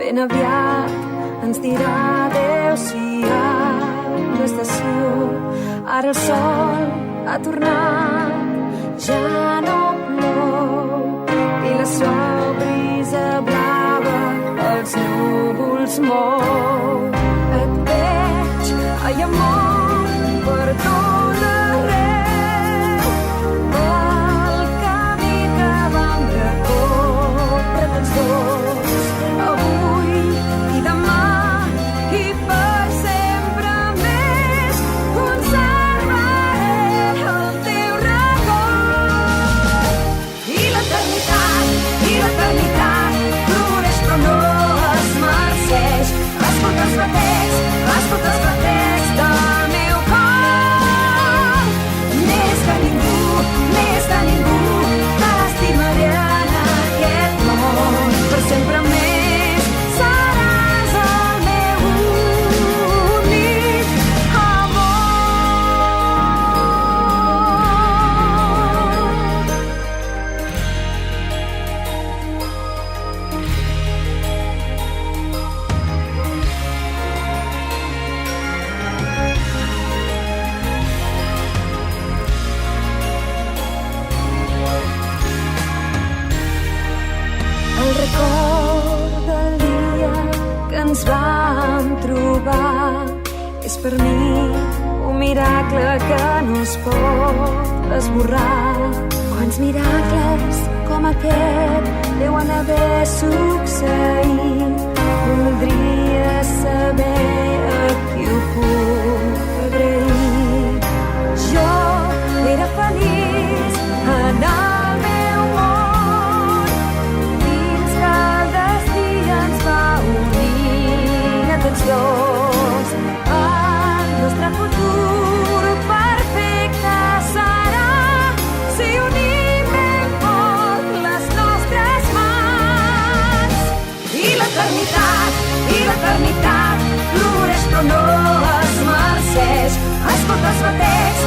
Ben aviat ens dirà adéu-siau l'estació. Ara el sol ha tornat, ja no plou, i la suau brisa blava els núvols mou. Et veig, ai amor, per tot arreu, pel camí que vam recórrer tots dos, avui i demà i per sempre més. Conservaré el teu record i l'eternitat floreix però no es marceix. Escolta els batecs del meu cor. Més que ningú t'estimaré en aquest món. Per sempre més seràs el meu únic amor. El record del dia que ens vam trobar és per mi un miracle que no es pot esborrar. Quants miracles com aquest deuen haver succeït. Voldria saber a qui ho puc agrair. Jo era feliç en el meu món fins que el destí ens va unir a tots dos. El nostre futur perfecte serà si unim ben fort les nostres mans. I l'eternitat floreix però no es marceix. Escolta els batecs